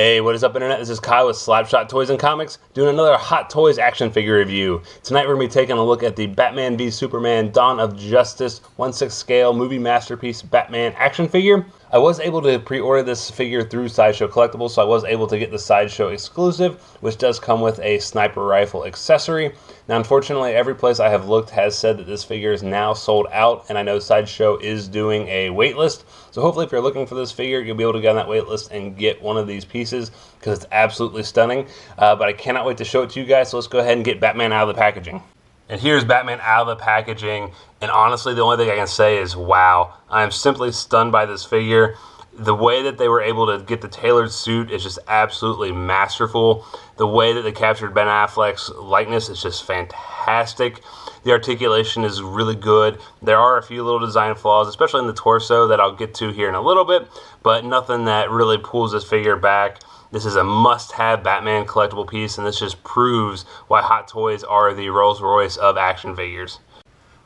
Hey, what is up, Internet? This is Kyle with Slapshot Toys and Comics, doing another Hot Toys action figure review. Tonight we're going to be taking a look at the Batman v Superman Dawn of Justice 1/6 scale movie masterpiece Batman action figure. I was able to pre-order this figure through Sideshow Collectables, so I was able to get the Sideshow exclusive, which does come with a sniper rifle accessory. Now, unfortunately, every place I have looked has said that this figure is now sold out, and I know Sideshow is doing a wait list. So hopefully if you're looking for this figure, you'll be able to get on that wait list and get one of these pieces, because it's absolutely stunning. But I cannot wait to show it to you guys, so let's go ahead and get Batman out of the packaging. And here's Batman out of the packaging, and honestly, the only thing I can say is wow. I am simply stunned by this figure. The way that they were able to get the tailored suit is just absolutely masterful. The way that they captured Ben Affleck's likeness is just fantastic. The articulation is really good. There are a few little design flaws, especially in the torso, that I'll get to here in a little bit, but nothing that really pulls this figure back. This is a must-have Batman collectible piece, and this just proves why Hot Toys are the Rolls-Royce of action figures.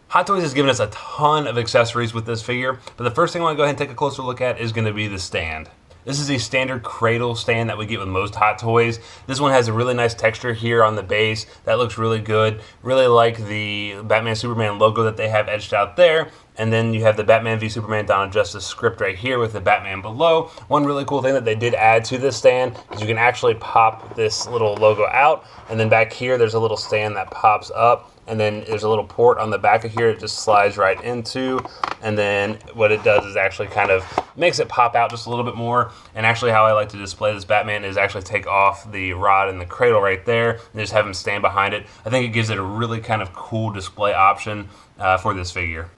Hot Toys has given us a ton of accessories with this figure, but the first thing I want to go ahead and take a closer look at is going to be the stand. This is a standard cradle stand that we get with most Hot Toys. This one has a really nice texture here on the base. That looks really good. Really like the Batman Superman logo that they have etched out there. And then you have the Batman v Superman Dawn of Justice script right here with the Batman below. One really cool thing that they did add to this stand is you can actually pop this little logo out. And then back here, there's a little stand that pops up. And then there's a little port on the back of here it just slides right into. And then what it does is actually kind of makes it pop out just a little bit more. And actually how I like to display this Batman is actually take off the rod and the cradle right there and just have him stand behind it. I think it gives it a really kind of cool display option for this figure.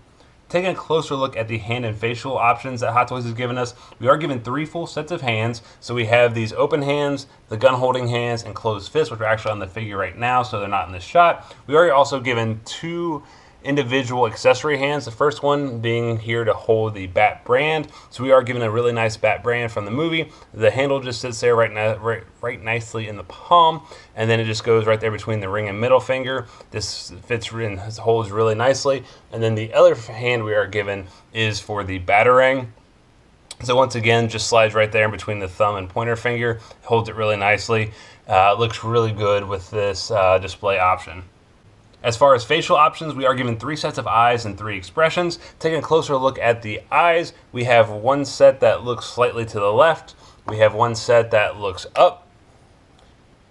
Taking a closer look at the hand and facial options that Hot Toys has given us, we are given 3 full sets of hands. So we have these open hands, the gun holding hands, and closed fists, which are actually on the figure right now, so they're not in this shot. We are also given 2 individual accessory hands, the first one being here to hold the Bat brand. So we are given a really nice Bat brand from the movie. The handle just sits there right nicely in the palm, and then it just goes right there between the ring and middle finger. This fits and holds really nicely. And then the other hand we are given is for the Batarang. So once again, just slides right there in between the thumb and pointer finger, holds it really nicely. It looks really good with this display option. As far as facial options, we are given 3 sets of eyes and 3 expressions. Taking a closer look at the eyes, we have one set that looks slightly to the left. We have one set that looks up.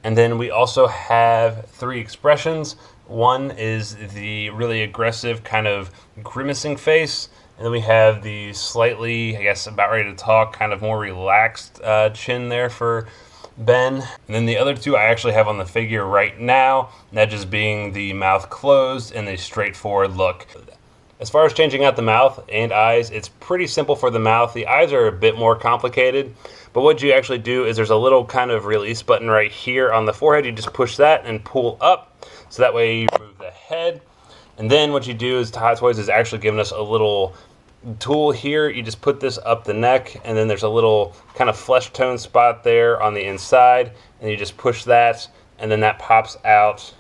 And then we also have 3 expressions. One is the really aggressive kind of grimacing face. And then we have the slightly, I guess, about ready to talk, kind of more relaxed chin there for Ben. And then the other 2 I actually have on the figure right now, that just being the mouth closed and the straightforward look. As far as changing out the mouth and eyes, it's pretty simple for the mouth. The eyes are a bit more complicated, but what you actually do is there's a little kind of release button right here on the forehead. You just push that and pull up, so that way you remove the head. And then what you do is Hot Toys is actually giving us a little tool here. You just put this up the neck, and then there's a little kind of flesh tone spot there on the inside, and you just push that, and then that pops out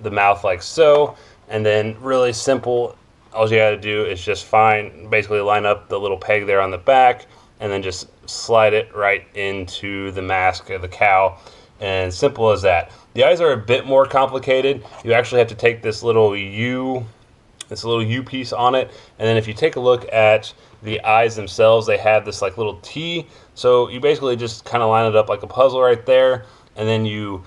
the mouth like so. And then really simple, all you gotta do is just basically line up the little peg there on the back, and then just slide it right into the mask of the cowl, and simple as that. The eyes are a bit more complicated. You actually have to take this little U piece on it, and then if you take a look at the eyes themselves, they have this like little T. So you basically just kind of line it up like a puzzle right there, and then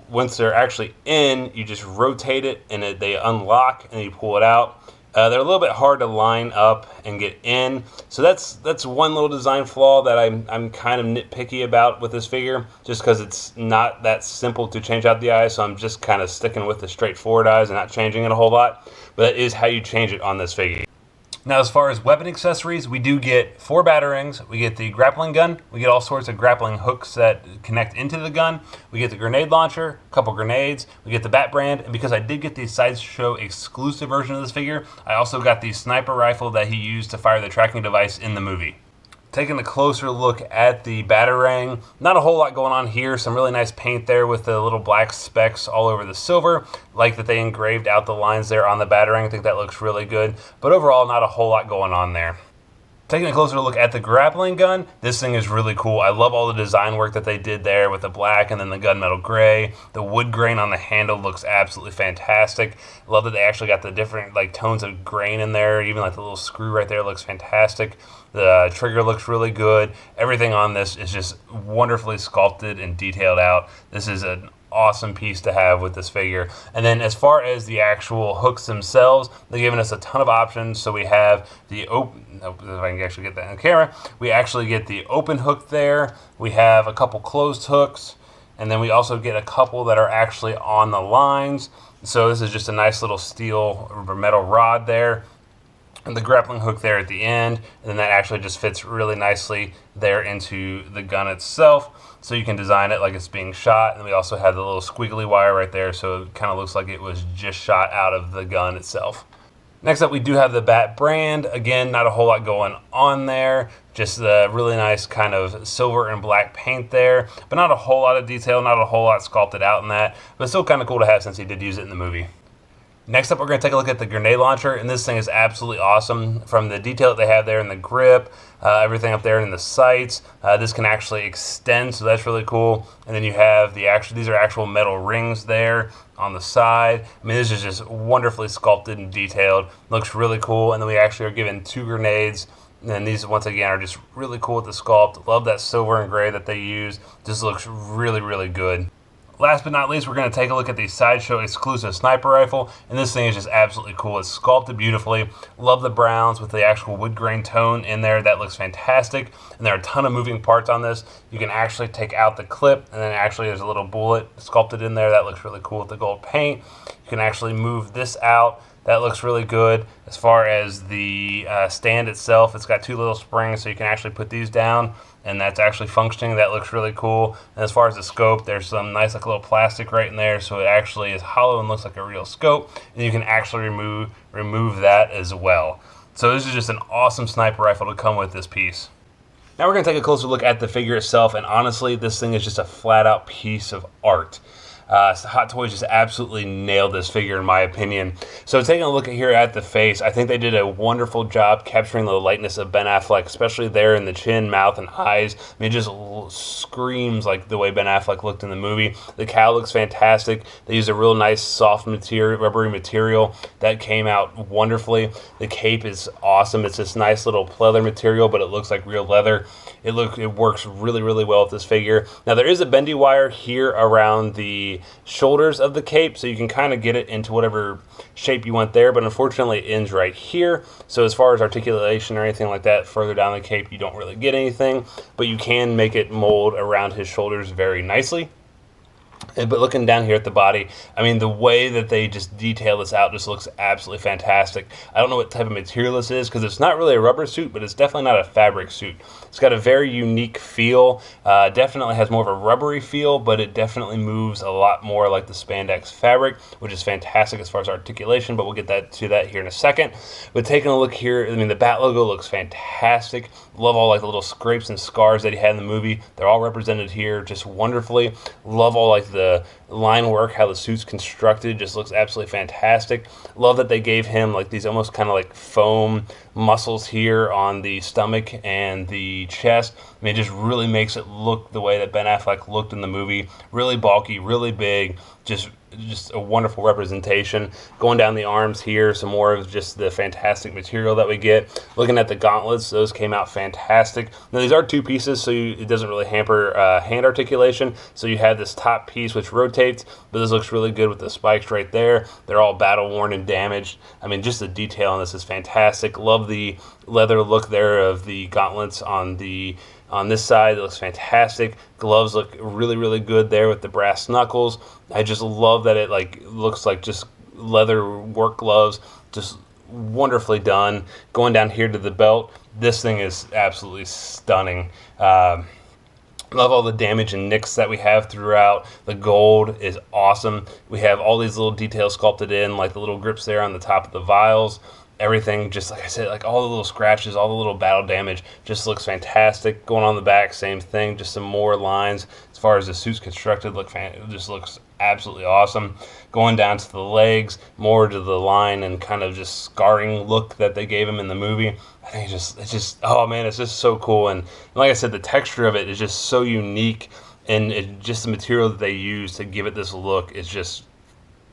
once they're actually in, you just rotate it and they unlock, and you pull it out. They're a little bit hard to line up and get in, so that's one little design flaw that I'm kind of nitpicky about with this figure, just because it's not that simple to change out the eyes. So I'm just kind of sticking with the straightforward eyes and not changing it a whole lot. But that is how you change it on this figure. Now, as far as weapon accessories, we do get 4 Batarangs, we get the grappling gun, we get all sorts of grappling hooks that connect into the gun, we get the grenade launcher, a couple grenades, we get the Bat brand, and because I did get the Sideshow exclusive version of this figure, I also got the sniper rifle that he used to fire the tracking device in the movie. Taking a closer look at the Batarang, not a whole lot going on here. Some really nice paint there with the little black specks all over the silver. Like that they engraved out the lines there on the Batarang. I think that looks really good. But overall, not a whole lot going on there. Taking a closer look at the grappling gun, this thing is really cool. I love all the design work that they did there with the black and then the gunmetal gray. The wood grain on the handle looks absolutely fantastic. Love that they actually got the different like tones of grain in there. Even like the little screw right there looks fantastic. The trigger looks really good. Everything on this is just wonderfully sculpted and detailed out. This is an awesome piece to have with this figure. And then as far as the actual hooks themselves, they've given us a ton of options. So we have the open, if I can actually get that on camera, we actually get the open hook there. We have a couple closed hooks, and then we also get a couple that are actually on the lines. So this is just a nice little steel or metal rod there, and the grappling hook there at the end, and then that actually just fits really nicely there into the gun itself. So you can design it like it's being shot. And we also have the little squiggly wire right there, so it kind of looks like it was just shot out of the gun itself. Next up, we do have the Bat brand. Again, not a whole lot going on there. Just the really nice kind of silver and black paint there, but not a whole lot of detail, not a whole lot sculpted out in that, but still kind of cool to have since he did use it in the movie. Next up, we're going to take a look at the grenade launcher, and this thing is absolutely awesome. From the detail that they have there in the grip, everything up there in the sights, this can actually extend, so that's really cool. And then you have these are actual metal rings there on the side. I mean, this is just wonderfully sculpted and detailed. Looks really cool. And then we actually are given 2 grenades. And these, once again, are just really cool with the sculpt. Love that silver and gray that they use. Just looks really, really good. Last but not least, we're going to take a look at the Sideshow exclusive sniper rifle, and this thing is just absolutely cool. It's sculpted beautifully. Love the browns with the actual wood grain tone in there. That looks fantastic, and there are a ton of moving parts on this. You can actually take out the clip, and then actually there's a little bullet sculpted in there. That looks really cool with the gold paint. You can actually move this out. That looks really good. As far as the stand itself, it's got 2 little springs, so you can actually put these down, and that's actually functioning. That looks really cool. And as far as the scope, there's some nice like little plastic right in there, so it actually is hollow and looks like a real scope, and you can actually remove that as well. So this is just an awesome sniper rifle to come with this piece. Now we're going to take a closer look at the figure itself, and honestly, this thing is just a flat-out piece of art. Hot Toys just absolutely nailed this figure in my opinion. So taking a look here at the face, I think they did a wonderful job capturing the lightness of Ben Affleck, especially there in the chin, mouth, and eyes. I mean, it just screams like the way Ben Affleck looked in the movie. The cowl looks fantastic. They used a real nice soft material, rubbery material that came out wonderfully. The cape is awesome. It's this nice little pleather material, but it looks like real leather. It works really, really well with this figure. Now there is a bendy wire here around the shoulders of the cape, so you can kind of get it into whatever shape you want there, but unfortunately it ends right here. So as far as articulation or anything like that further down the cape, you don't really get anything, but you can make it mold around his shoulders very nicely. But looking down here at the body, I mean, the way that they just detail this out just looks absolutely fantastic. I don't know what type of material this is because it's not really a rubber suit, but it's definitely not a fabric suit. It's got a very unique feel. Definitely has more of a rubbery feel, but it definitely moves a lot more like the spandex fabric, which is fantastic as far as articulation, but we'll get to that here in a second. But taking a look here, I mean, the Bat logo looks fantastic. Love all like the little scrapes and scars that he had in the movie. They're all represented here just wonderfully. Love all like the line work, how the suit's constructed, just looks absolutely fantastic. Love that they gave him like these almost kind of like foam muscles here on the stomach and the chest. I mean, it just really makes it look the way that Ben Affleck looked in the movie. Really bulky, really big, just a wonderful representation. Going down the arms here, some more of just the fantastic material that we get. Looking at the gauntlets, those came out fantastic. Now these are 2 pieces, so it doesn't really hamper hand articulation. So you have this top piece which rotates, but this looks really good with the spikes right there. They're all battle worn and damaged. I mean, just the detail on this is fantastic. Love the leather look there of the gauntlets on this side. It looks fantastic. Gloves look really, really good there with the brass knuckles. I just love that it like looks like just leather work gloves, just wonderfully done. Going down here to the belt, this thing is absolutely stunning. Love all the damage and nicks that we have throughout. The gold is awesome. We have all these little details sculpted in, like the little grips there on the top of the vials. Everything, just like I said, like all the little scratches, all the little battle damage, just looks fantastic. Going on the back, same thing, just some more lines. As far as the suit's constructed, it just looks absolutely awesome. Going down to the legs, more to the line and kind of just scarring look that they gave him in the movie. I think it's just, oh man, it's just so cool. And like I said, the texture of it is just so unique, and just the material that they use to give it this look is just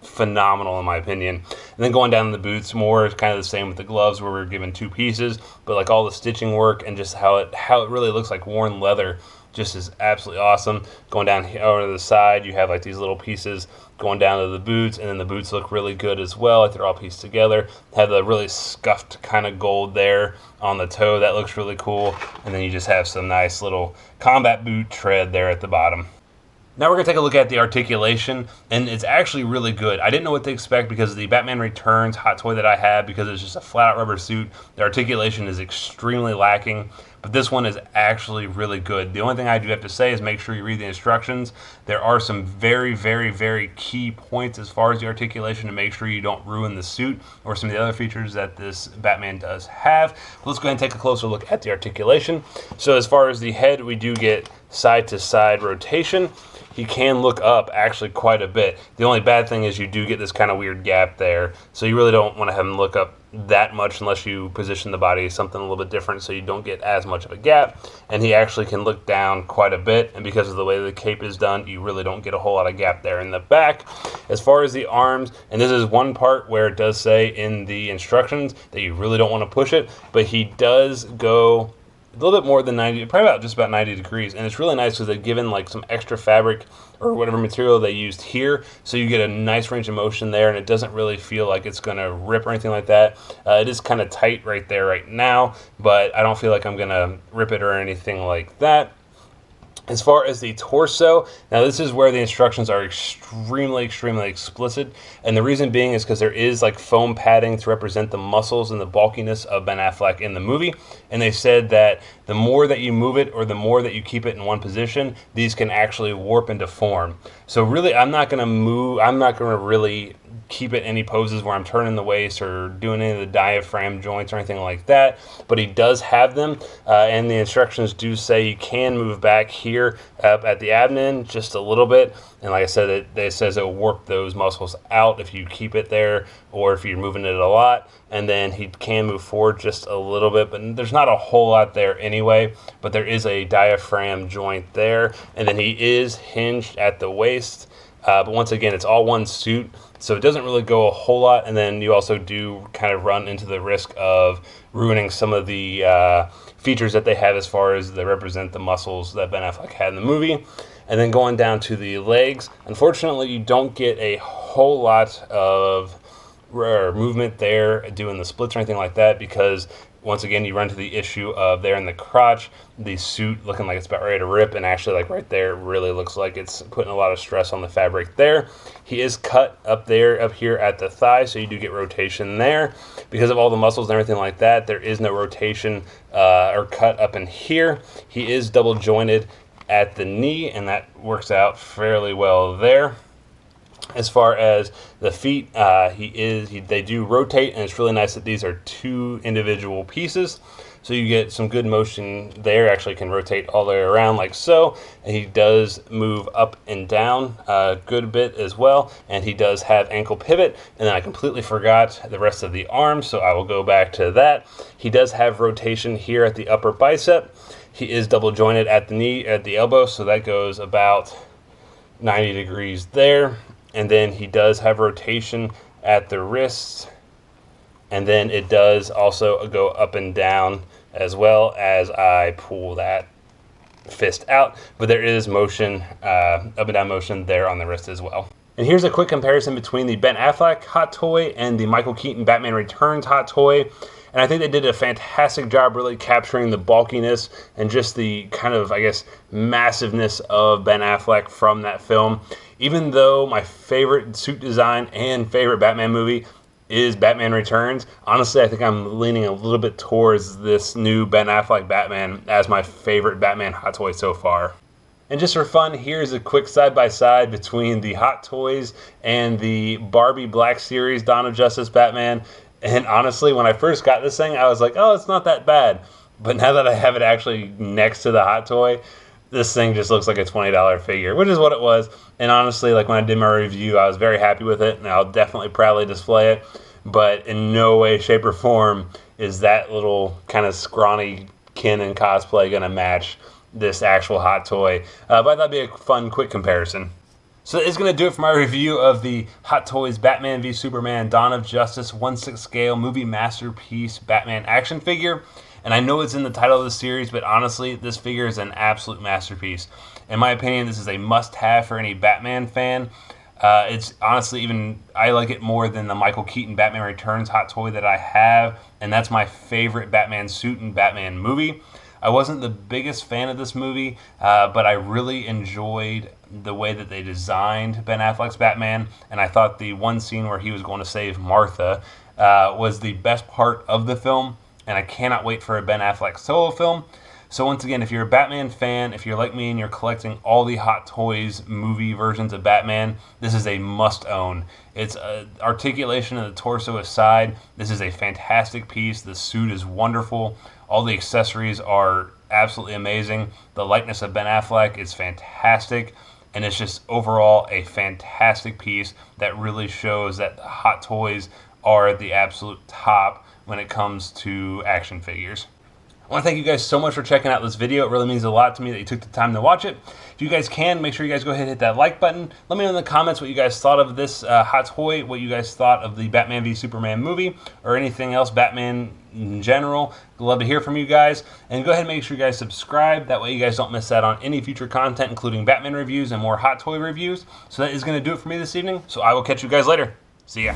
phenomenal in my opinion. And then going down the boots more, it's kind of the same with the gloves where we're given 2 pieces, but like all the stitching work and just how it really looks like worn leather just is absolutely awesome. Going down here over to the side, you have like these little pieces going down to the boots, and then the boots look really good as well. Like they're all pieced together. Have the really scuffed kind of gold there on the toe. That looks really cool. And then you just have some nice little combat boot tread there at the bottom. Now we're going to take a look at the articulation, and it's actually really good. I didn't know what to expect because the Batman Returns hot toy that I had, because it's just a flat-out rubber suit, the articulation is extremely lacking, but this one is actually really good. The only thing I do have to say is make sure you read the instructions. There are some very, very, very key points as far as the articulation to make sure you don't ruin the suit or some of the other features that this Batman does have. But let's go ahead and take a closer look at the articulation. So as far as the head, we do get side-to-side rotation. He can look up actually quite a bit. The only bad thing is you do get this kind of weird gap there, so you really don't want to have him look up that much unless you position the body something a little bit different so you don't get as much of a gap. And he actually can look down quite a bit, and because of the way the cape is done, you really don't get a whole lot of gap there in the back. As far as the arms, and this is one part where it does say in the instructions that you really don't want to push it, but he does go a little bit more than 90, probably about just about 90 degrees, and it's really nice because they've given like some extra fabric or whatever material they used here, so you get a nice range of motion there, and it doesn't really feel like it's going to rip or anything like that. It is kind of tight right there right now, but I don't feel like I'm going to rip it or anything like that. As far as the torso, now this is where the instructions are extremely explicit, and the reason being is because there is like foam padding to represent the muscles and the bulkiness of Ben Affleck in the movie, and they said that the more that you move it or the more that you keep it in one position, these can actually warp into form. So really, I'm not going to really keep it any poses where I'm turning the waist or doing any of the diaphragm joints or anything like that, but he does have them, and the instructions do say you can move back here up at the abdomen just a little bit, and like I said, it says it will warp those muscles out if you keep it there or if you're moving it a lot. And then he can move forward just a little bit, but there's not a whole lot there anyway, but there is a diaphragm joint there, and then he is hinged at the waist, but once again, it's all one suit, so it doesn't really go a whole lot. And then you also do kind of run into the risk of ruining some of the features that they have as far as they represent the muscles that Ben Affleck had in the movie. And then going down to the legs, unfortunately, you don't get a whole lot of movement there doing the splits or anything like that, because once again, you run to the issue of there in the crotch, the suit looking like it's about ready to rip, and actually like right there really looks like it's putting a lot of stress on the fabric there. He is cut up here at the thigh, so you do get rotation there. Because of all the muscles and everything like that, there is no rotation or cut up in here. He is double jointed at the knee, and that works out fairly well there. As far as the feet, they do rotate, and it's really nice that these are 2 individual pieces, so you get some good motion there. Actually can rotate all the way around like so, and he does move up and down a good bit as well, and he does have ankle pivot. And then I completely forgot the rest of the arm, so I will go back to that. He does have rotation here at the upper bicep. He is double jointed at the knee, at the elbow, so that goes about 90 degrees there. And then he does have rotation at the wrists, and then it does also go up and down as well as I pull that fist out, but there is motion, up and down motion there on the wrist as well. And here's a quick comparison between the Ben Affleck hot toy and the Michael Keaton Batman Returns hot toy. And I think they did a fantastic job really capturing the bulkiness and just the kind of, I guess, massiveness of Ben Affleck from that film. Even though my favorite suit design and favorite Batman movie is Batman Returns, honestly, I think I'm leaning a little bit towards this new Ben Affleck Batman as my favorite Batman hot toy so far. And just for fun, here's a quick side-by-side between the Hot Toys and the Barbie Black Series Dawn of Justice Batman. And honestly, when I first got this thing, I was like, oh, it's not that bad. But now that I have it actually next to the Hot Toy, this thing just looks like a $20 figure, which is what it was. And honestly, like when I did my review, I was very happy with it, and I'll definitely proudly display it. But in no way, shape, or form is that little kind of scrawny kin in cosplay going to match this actual hot toy. But I thought that'd be a fun, quick comparison. So that is going to do it for my review of the Hot Toys Batman v Superman Dawn of Justice 1/6 scale movie masterpiece Batman action figure. And I know it's in the title of the series, but honestly, this figure is an absolute masterpiece. In my opinion, this is a must-have for any Batman fan. It's honestly I like it more than the Michael Keaton Batman Returns hot toy that I have, and that's my favorite Batman suit in Batman movie. I wasn't the biggest fan of this movie, but I really enjoyed the way that they designed Ben Affleck's Batman, and I thought the one scene where he was going to save Martha was the best part of the film, and I cannot wait for a Ben Affleck solo film. So once again, if you're a Batman fan, if you're like me and you're collecting all the Hot Toys movie versions of Batman, this is a must-own. Its articulation of the torso aside, this is a fantastic piece. The suit is wonderful. All the accessories are absolutely amazing. The likeness of Ben Affleck is fantastic. And it's just overall a fantastic piece that really shows that the Hot Toys are the absolute top when it comes to action figures. I want to thank you guys so much for checking out this video. It really means a lot to me that you took the time to watch it. If you guys can, make sure you guys go ahead and hit that like button. Let me know in the comments what you guys thought of this hot toy, what you guys thought of the Batman v Superman movie, or anything else Batman in general. I'd love to hear from you guys. And go ahead and make sure you guys subscribe. That way you guys don't miss out on any future content, including Batman reviews and more hot toy reviews. So that is going to do it for me this evening. So I will catch you guys later. See ya.